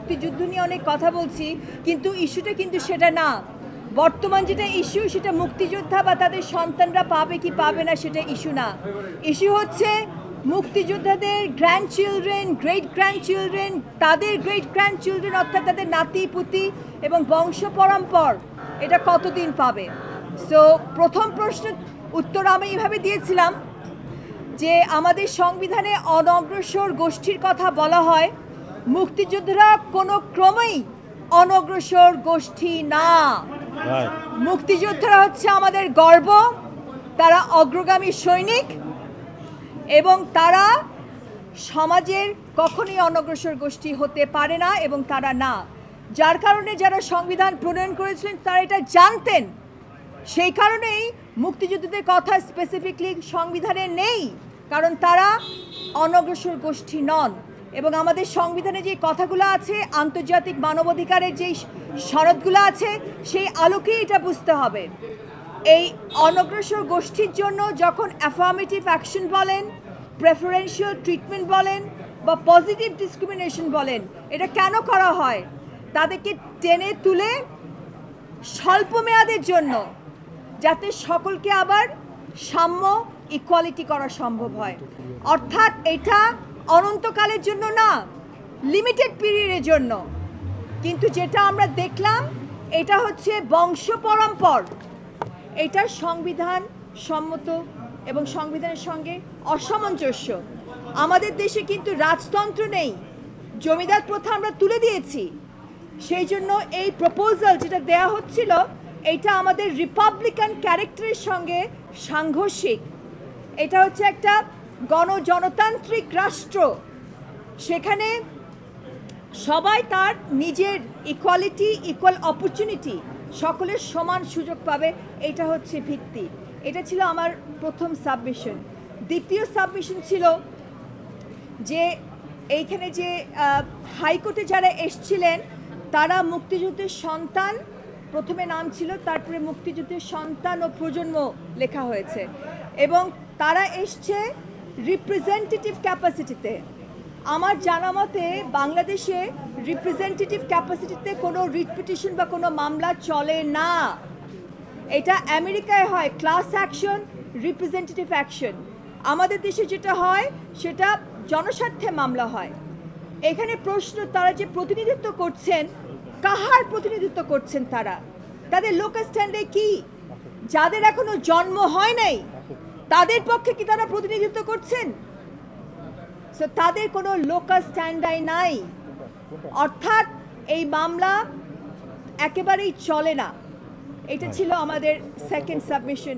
মুক্তিযুদ্ধ নিয়ে অনেক কথা বলছি, কিন্তু ইস্যুটা কিন্তু সেটা না। বর্তমান যেটা ইস্যু সেটা মুক্তিযোদ্ধা বা তাদের সন্তানরা পাবে কি পাবে না সেটা ইস্যু না। ইস্যু হচ্ছে মুক্তিযোদ্ধাদের গ্র্যান্ডচিলড্রেন, গ্রেট গ্র্যান্ডচিলড্রেন, তাদের গ্রেট গ্র্যান্ডচিলড্রেন অর্থাৎ তাদের নাতি পুতি এবং বংশ পরম্পর এটা কতদিন পাবে। সো প্রথম প্রশ্নের উত্তর আমি এইভাবে দিয়েছিলাম যে আমাদের সংবিধানে অনগ্রসর গোষ্ঠীর কথা বলা হয়, মুক্তিযোদ্ধারা কোনো ক্রমেই অনগ্রসর গোষ্ঠী না। মুক্তিযোদ্ধারা হচ্ছে আমাদের গর্ব, তারা অগ্রগামী সৈনিক এবং তারা সমাজের কখনোই অনগ্রসর গোষ্ঠী হতে পারে না এবং তারা না। যার কারণে যারা সংবিধান প্রণয়ন করেছিলেন তারা এটা জানতেন, সেই কারণেই মুক্তিযুদ্ধদের কথা স্পেসিফিকলি সংবিধানে নেই, কারণ তারা অনগ্রসর গোষ্ঠী নন। এবং আমাদের সংবিধানে যে কথাগুলো আছে, আন্তর্জাতিক মানবাধিকারের যেই সনদগুলো আছে, সেই আলোকেই এটা বুঝতে হবে। এই অনগ্রসর গোষ্ঠীর জন্য যখন অ্যাফার্মেটিভ অ্যাকশন বলেন, প্রেফারেন্সিয়াল ট্রিটমেন্ট বলেন বা পজিটিভ ডিসক্রিমিনেশন বলেন, এটা কেন করা হয়? তাদেরকে টেনে তুলে স্বল্প মেয়াদের জন্য, যাতে সকলকে আবার সাম্য ইকুয়ালিটি করা সম্ভব হয়। অর্থাৎ এটা অনন্তকালের জন্য না, লিমিটেড পিরিয়ডের জন্য। কিন্তু যেটা আমরা দেখলাম এটা হচ্ছে বংশ পরম্পর, এটা সংবিধান সম্মত এবং সংবিধানের সঙ্গে অসামঞ্জস্য। আমাদের দেশে কিন্তু রাজতন্ত্র নেই, জমিদার প্রথা আমরা তুলে দিয়েছি। সেই জন্য এই প্রপোজাল যেটা দেয়া হচ্ছিল এটা আমাদের রিপাবলিকান ক্যারেক্টারের সঙ্গে সাংঘর্ষিক। এটা হচ্ছে একটা গণজনতান্ত্রিক রাষ্ট্র, সেখানে সবাই তার নিজের ইকুয়ালিটি, ইকুয়াল অপরচুনিটি, সকলের সমান সুযোগ পাবে, এটা হচ্ছে ভিত্তি। এটা ছিল আমার প্রথম সাবমিশন। দ্বিতীয় সাবমিশন ছিল যে এইখানে যে হাইকোর্টে যারা এসছিলেন তারা মুক্তিযুদ্ধের সন্তান, প্রথমে নাম ছিল, তারপরে মুক্তিযুদ্ধের সন্তান ও প্রজন্ম লেখা হয়েছে, এবং তারা এসছে রিপ্রেজেন্টেটিভ ক্যাপাসিটিতে। আমার জানা মতে বাংলাদেশে রিপ্রেজেন্টেটিভ ক্যাপাসিটিতে কোনো রিট পিটিশন বা কোনো মামলা চলে না। এটা আমেরিকায় হয় ক্লাস অ্যাকশন, রিপ্রেজেন্টেটিভ অ্যাকশন। আমাদের দেশে যেটা হয় সেটা জনস্বার্থে মামলা হয়। এখানে প্রশ্ন, তারা যে প্রতিনিধিত্ব করছেন, কাহার প্রতিনিধিত্ব করছেন? তারা তাদের লোকাল স্ট্যান্ডে কি? যাদের এখনো জন্ম হয় নাই তাদের পক্ষে কি তারা প্রতিনিধিত্ব করছেন? সো তাদের কোনো লোকাল স্ট্যান্ডাই নাই, অর্থাৎ এই মামলা একেবারেই চলে না। এটা ছিল আমাদের সেকেন্ড সাবমিশন।